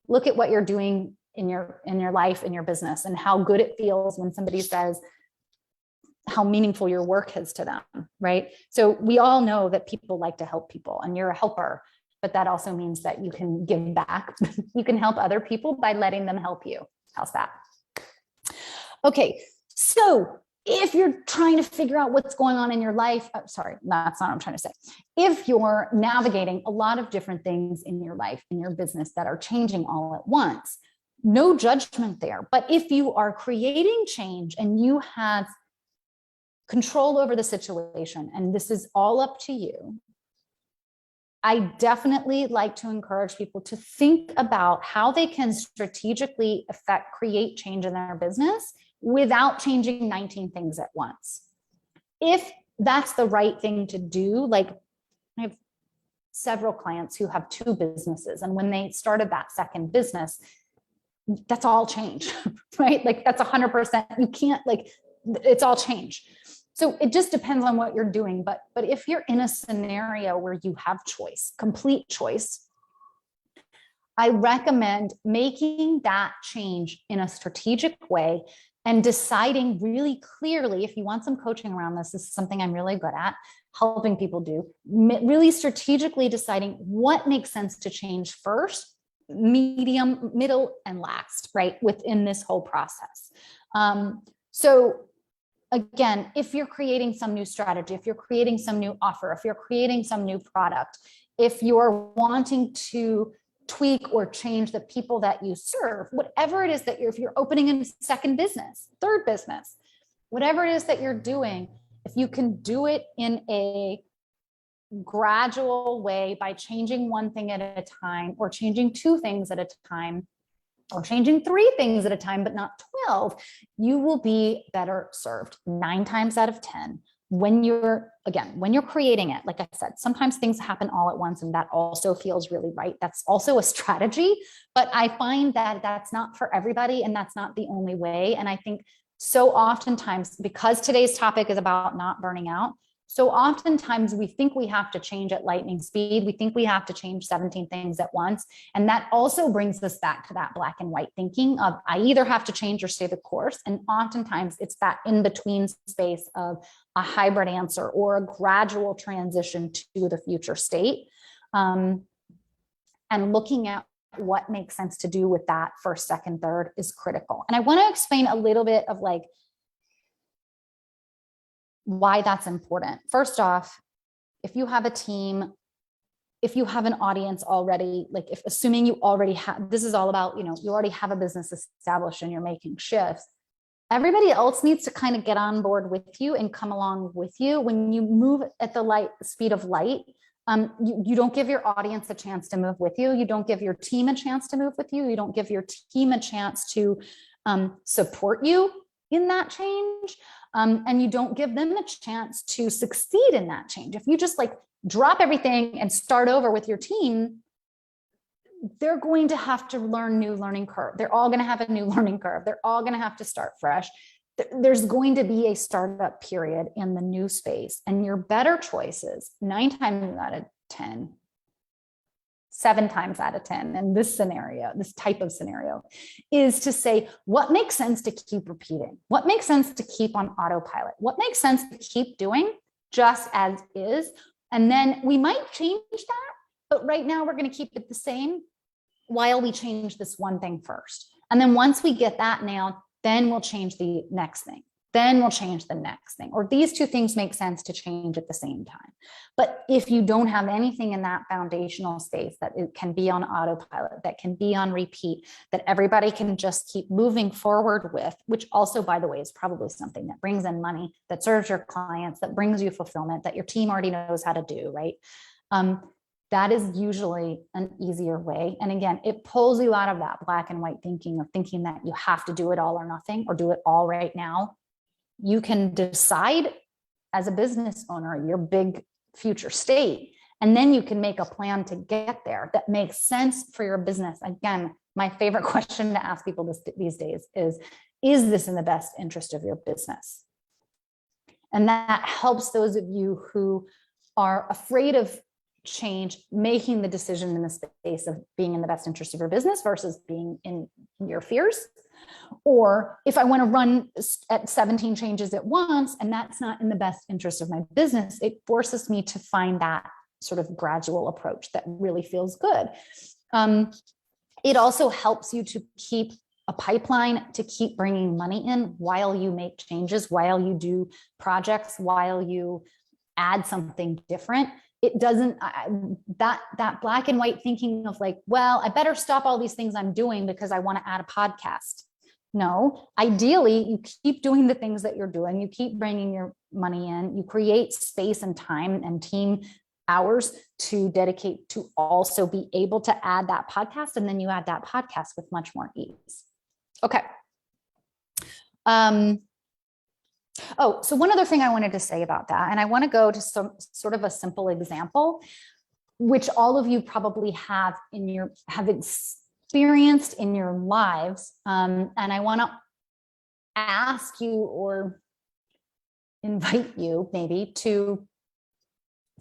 Look at what you're doing in your life, in your business, and how good it feels when somebody says how meaningful your work is to them, right? So we all know that people like to help people, and you're a helper, but that also means that you can give back. You can help other people by letting them help you. How's that? Okay, so if you're trying to figure out what's going on in your life, sorry, that's not what I'm trying to say. If you're navigating a lot of different things in your life, in your business that are changing all at once, no judgment there. But if you are creating change and you have control over the situation, and this is all up to you, I definitely like to encourage people to think about how they can strategically create change in their business without changing 19 things at once. If that's the right thing to do, like I have several clients who have 2 businesses, and when they started that second business, that's all change, right? Like that's 100%. You can't, it's all change. So it just depends on what you're doing. But if you're in a scenario where you have choice, complete choice, I recommend making that change in a strategic way and deciding really clearly. If you want some coaching around this is something I'm really good at helping people do, really strategically deciding what makes sense to change first, medium, middle, and last, right, within this whole process. So again, if you're creating some new strategy, if you're creating some new offer, if you're creating some new product, if you're wanting to tweak or change the people that you serve, whatever it is that if you're opening a second business, third business, whatever it is that you're doing, if you can do it in a gradual way by changing one thing at a time, or changing 2 things at a time, or changing 3 things at a time, but not 12, you will be better served 9 times out of 10 when you're creating it. Like I said, sometimes things happen all at once, and that also feels really right. That's also a strategy, but I find that that's not for everybody, and that's not the only way. And I think so oftentimes, because today's topic is about not burning out, so oftentimes we think we have to change at lightning speed. We think we have to change 17 things at once. And that also brings us back to that black and white thinking of I either have to change or stay the course. And oftentimes it's that in-between space of a hybrid answer or a gradual transition to the future state. And looking at what makes sense to do with that first, second, third is critical. And I want to explain a little bit of why that's important. First off, if you have a team, if you have an audience already, if assuming you already have, this is all about, you already have a business established and you're making shifts, everybody else needs to kind of get on board with you and come along with you. When you move at the speed of light, you don't give your audience a chance to move with you. You don't give your team a chance to move with you. You don't give your team a chance to support you in that change. And you don't give them a chance to succeed in that change. If you just like drop everything and start over with your team, they're going to have to learn new learning curve. They're all going to have a new learning curve. They're all going to have to start fresh. There's going to be a startup period in the new space, and your better choices 9 times out of 10, 7 times out of 10 in this scenario, this type of scenario, is to say, what makes sense to keep repeating? What makes sense to keep on autopilot? What makes sense to keep doing just as is? And then we might change that, but right now we're going to keep it the same while we change this one thing first. And then once we get that nailed, then we'll change the next thing. Then we'll change the next thing. Or these two things make sense to change at the same time. But if you don't have anything in that foundational space that it can be on autopilot, that can be on repeat, that everybody can just keep moving forward with, which also, by the way, is probably something that brings in money, that serves your clients, that brings you fulfillment, that your team already knows how to do, right? That is usually an easier way. And again, it pulls you out of that black and white thinking of thinking that you have to do it all or nothing, or do it all right now. You can decide as a business owner, your big future state, and then you can make a plan to get there that makes sense for your business. Again, my favorite question to ask people these days is this in the best interest of your business? And that helps those of you who are afraid of change, making the decision in the space of being in the best interest of your business versus being in your fears. Or if I want to run at 17 changes at once, and that's not in the best interest of my business, it forces me to find that sort of gradual approach that really feels good. It also helps you to keep a pipeline, to keep bringing money in while you make changes, while you do projects, while you add something different. It doesn't, that black and white thinking of like, well, I better stop all these things I'm doing because I want to add a podcast. No, ideally, you keep doing the things that you're doing. You keep bringing your money in. You create space and time and team hours to dedicate to also be able to add that podcast. And then you add that podcast with much more ease. Okay. Oh, so one other thing I wanted to say about that, and I want to go to some sort of a simple example, which all of you probably have experienced in your lives. And I want to ask you or invite you maybe to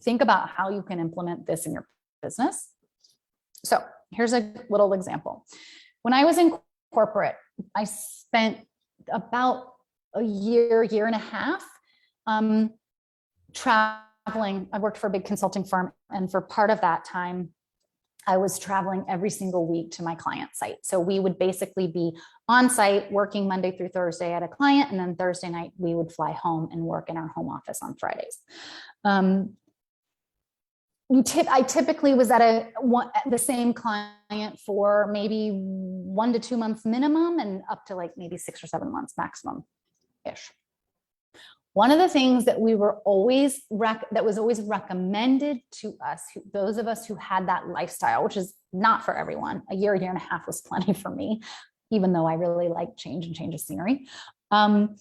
think about how you can implement this in your business. So here's a little example. When I was in corporate, I spent about a year and a half traveling. I worked for a big consulting firm, and for part of that time, I was traveling every single week to my client site. So we would basically be on site working Monday through Thursday at a client, and then Thursday night we would fly home and work in our home office on Fridays. I typically was at the same client for maybe 1 to 2 months minimum, and up to like maybe 6 or 7 months maximum-ish. One of the things that was always recommended to us, those of us who had that lifestyle, which is not for everyone, a year and a half was plenty for me, even though I really like change of scenery. One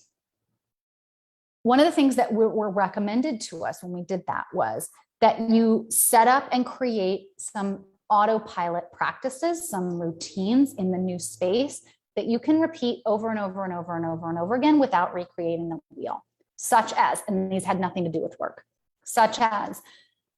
of the things that were recommended to us when we did that was that you set up and create some autopilot practices, some routines in the new space that you can repeat over and over and over and over and over again without recreating the wheel. Such as, and these had nothing to do with work, such as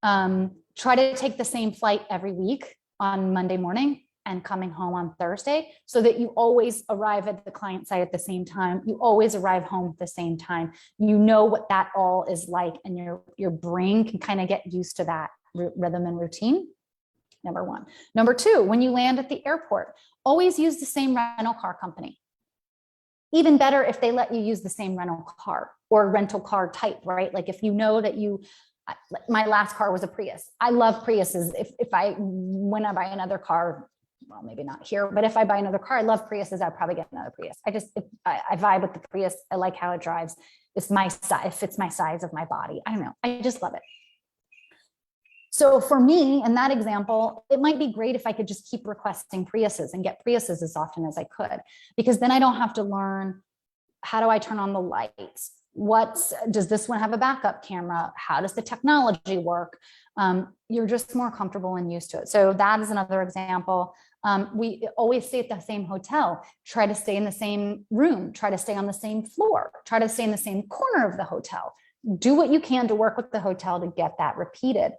try to take the same flight every week on Monday morning and coming home on Thursday, so that you always arrive at the client site at the same time. You always arrive home at the same time. You know what that all is like, and your brain can kind of get used to that rhythm and routine. Number one. Number two, when you land at the airport, always use the same rental car company. Even better if they let you use the same rental car or rental car type, right? Like if you know that my last car was a Prius. I love Priuses. When I buy another car, well, maybe not here, but if I buy another car, I love Priuses, I'll probably get another Prius. I vibe with the Prius. I like how it drives. It's my size, it fits my size of my body. I don't know. I just love it. So for me, in that example, it might be great if I could just keep requesting Priuses and get Priuses as often as I could, because then I don't have to learn, how do I turn on the lights? Does this one have a backup camera? How does the technology work? You're just more comfortable and used to it. So that is another example. We always stay at the same hotel, try to stay in the same room, try to stay on the same floor, try to stay in the same corner of the hotel. Do what you can to work with the hotel to get that repeated.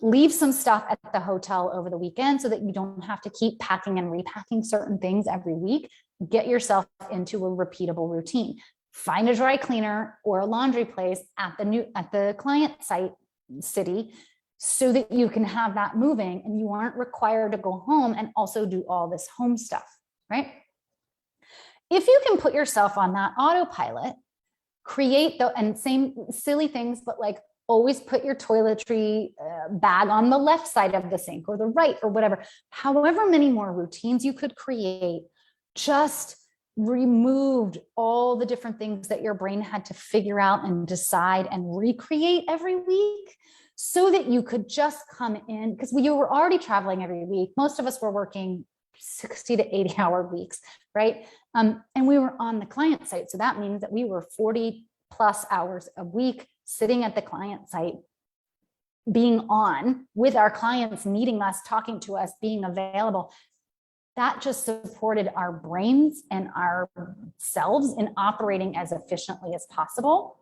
Leave some stuff at the hotel over the weekend so that you don't have to keep packing and repacking certain things every week. Get yourself into a repeatable routine. Find a dry cleaner or a laundry place at the client site city so that you can have that moving and you aren't required to go home and also do all this home stuff, right? If you can put yourself on that autopilot, and same silly things, but like always put your toiletry bag on the left side of the sink or the right or whatever, however many more routines you could create, just removed all the different things that your brain had to figure out and decide and recreate every week, so that you could just come in, because you were already traveling every week. Most of us were working 60 to 80-hour weeks, right? And we were on the client site. So that means that we were 40 plus hours a week sitting at the client site, being on with our clients, meeting us, talking to us, being available. That just supported our brains and ourselves in operating as efficiently as possible.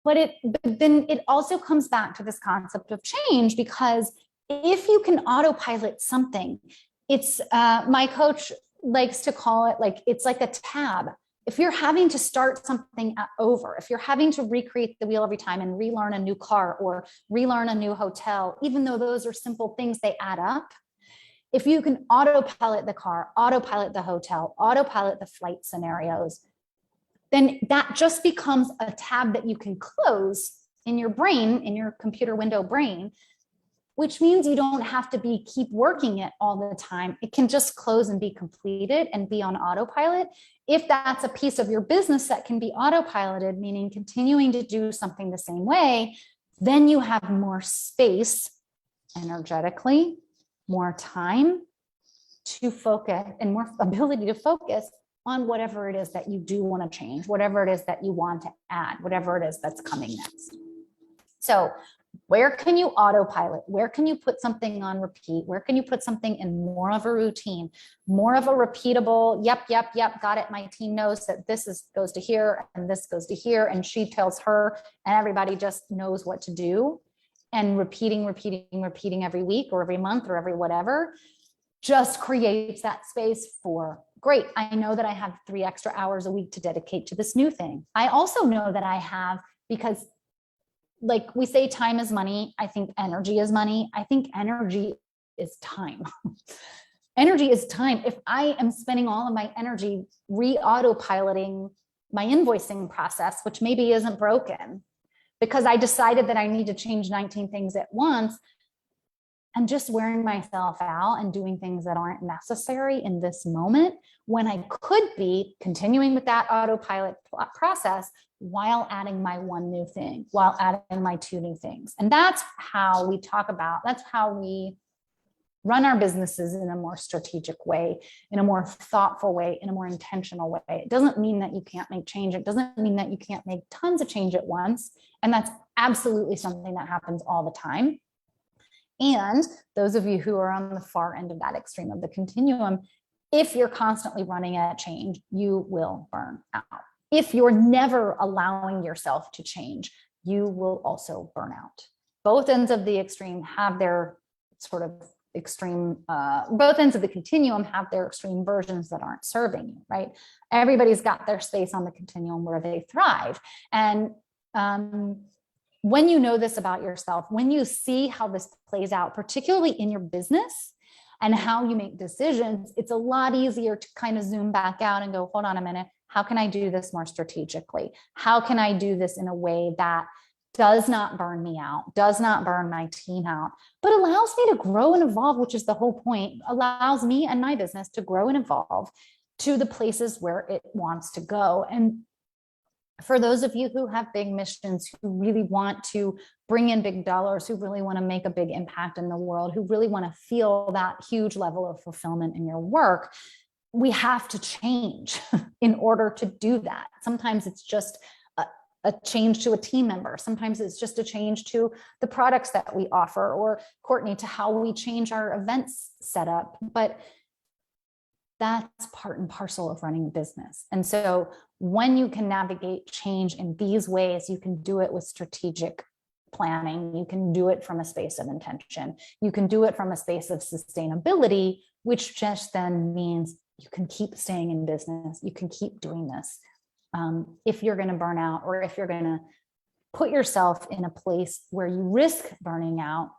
But then it also comes back to this concept of change, because if you can autopilot something, it's my coach likes to call it like, it's like a tab. If you're having to start something over, if you're having to recreate the wheel every time and relearn a new car or relearn a new hotel, even though those are simple things, they add up. If you can autopilot the car, autopilot the hotel, autopilot the flight scenarios, then that just becomes a tab that you can close in your brain, in your computer window brain, which means you don't have to keep working it all the time. It can just close and be completed and be on autopilot. If that's a piece of your business that can be autopiloted, meaning continuing to do something the same way, then you have more space energetically, more time to focus and more ability to focus on whatever it is that you do want to change, whatever it is that you want to add, whatever it is that's coming next. So where can you autopilot? Where can you put something on repeat? Where can you put something in more of a routine, more of a repeatable, yep, got it. My team knows that goes to here and this goes to here, and she tells her, and everybody just knows what to do. And repeating every week or every month or every whatever just creates that space for, great, I know that I have 3 extra hours a week to dedicate to this new thing. I also know that I have, because like we say, time is money. I think energy is money. I think energy is time. Energy is time. If I am spending all of my energy re-autopiloting my invoicing process, which maybe isn't broken, because I decided that I need to change 19 things at once, I'm just wearing myself out and doing things that aren't necessary in this moment, when I could be continuing with that autopilot process while adding my 1 new thing, while adding my 2 new things. And that's how we that's how we run our businesses in a more strategic way, in a more thoughtful way, in a more intentional way. It doesn't mean that you can't make change. It doesn't mean that you can't make tons of change at once. And that's absolutely something that happens all the time. And those of you who are on the far end of that extreme of the continuum, if you're constantly running at change, you will burn out. If you're never allowing yourself to change, you will also burn out. Both ends of the extreme have their sort of extreme, both ends of the continuum have their extreme versions that aren't serving you, right? Everybody's got their space on the continuum where they thrive. And when you know this about yourself, when you see how this plays out, particularly in your business and how you make decisions, it's a lot easier to kind of zoom back out and go, hold on a minute, how can I do this more strategically? How can I do this in a way that does not burn me out, does not burn my team out, but allows me to grow and evolve, which is the whole point, allows me and my business to grow and evolve to the places where it wants to go. And for those of you who have big missions, who really want to bring in big dollars, who really want to make a big impact in the world, who really want to feel that huge level of fulfillment in your work, we have to change in order to do that. Sometimes it's just a change to a team member. Sometimes it's just a change to the products that we offer, or Courtney, to how we change our events setup. But that's part and parcel of running a business. And so when you can navigate change in these ways, you can do it with strategic planning. You can do it from a space of intention. You can do it from a space of sustainability, which just then means you can keep staying in business. You can keep doing this. If you're going to burn out, or if you're going to put yourself in a place where you risk burning out,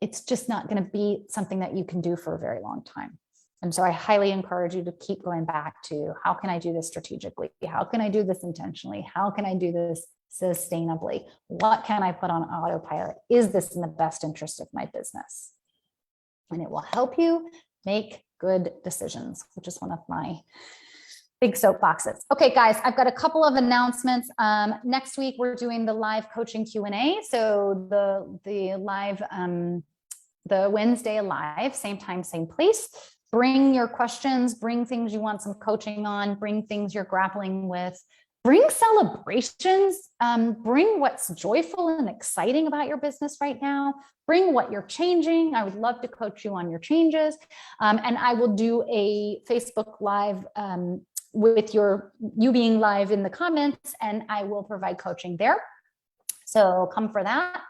it's just not going to be something that you can do for a very long time. And so I highly encourage you to keep going back to, how can I do this strategically? How can I do this intentionally? How can I do this sustainably? What can I put on autopilot? Is this in the best interest of my business? And it will help you make good decisions, which is one of my big soapboxes. Okay, guys, I've got a couple of announcements. Next week, we're doing the live coaching Q&A. So the live, the Wednesday live, same time, same place. Bring your questions, bring things you want some coaching on, bring things you're grappling with, bring celebrations, bring what's joyful and exciting about your business right now, bring what you're changing. I would love to coach you on your changes. And I will do a Facebook Live with you being live in the comments, and I will provide coaching there. So come for that.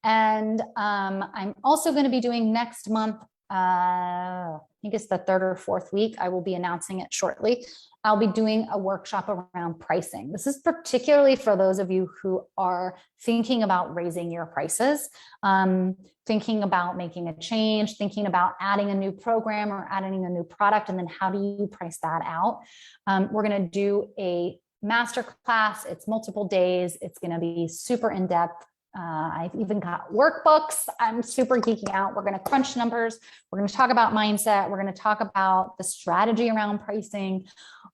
And I'm also going to be doing next month, I think it's the 3rd or 4th week. I will be announcing it shortly. I'll be doing a workshop around pricing. This is particularly for those of you who are thinking about raising your prices, thinking about making a change, thinking about adding a new program or adding a new product, and then how do you price that out? We're going to do a masterclass. It's multiple days. It's going to be super in-depth. I've even got workbooks. I'm super geeking out. We're going to crunch numbers. We're going to talk about mindset. We're going to talk about the strategy around pricing,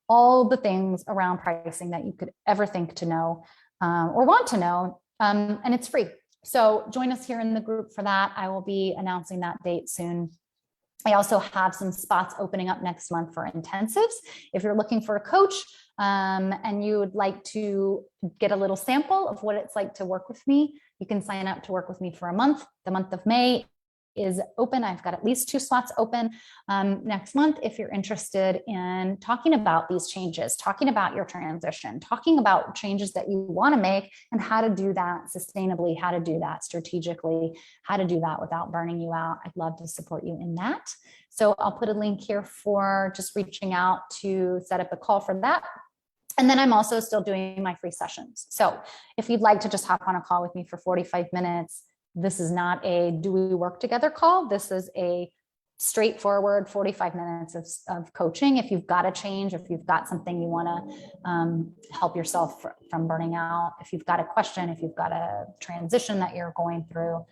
all the things around pricing that you could ever think to know or want to know. And it's free. So join us here in the group for that. I will be announcing that date soon. I also have some spots opening up next month for intensives. If you're looking for a coach and you would like to get a little sample of what it's like to work with me, you can sign up to work with me for a month. The month of May is open. I've got at least 2 slots open next month. If you're interested in talking about these changes, talking about your transition, talking about changes that you want to make and how to do that sustainably, how to do that strategically, how to do that without burning you out, I'd love to support you in that. So I'll put a link here for just reaching out to set up a call for that. And then I'm also still doing my free sessions. So if you'd like to just hop on a call with me for 45 minutes, this is not a do we work together call. This is a straightforward 45 minutes of coaching. If you've got a change, if you've got something you want to help yourself from burning out, if you've got a question, if you've got a transition that you're going through,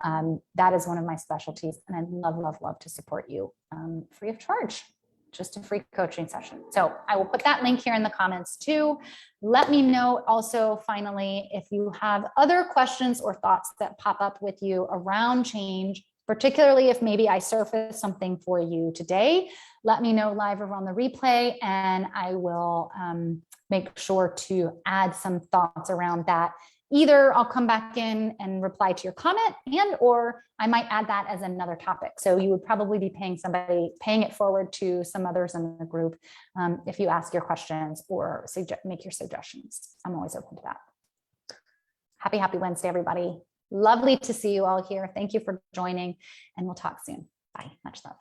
that is one of my specialties. And I'd love, love, love to support you free of charge. Just a free coaching session. So I will put that link here in the comments too. Let me know also, finally, if you have other questions or thoughts that pop up with you around change, particularly if maybe I surface something for you today. Let me know live or on the replay, and I will make sure to add some thoughts around that. Either I'll come back in and reply to your comment, and or I might add that as another topic. So you would probably be paying it forward to some others in the group if you ask your questions or make your suggestions. I'm always open to that. Happy Wednesday, everybody. Lovely to see you all here. Thank you for joining, and we'll talk soon. Bye. Much love.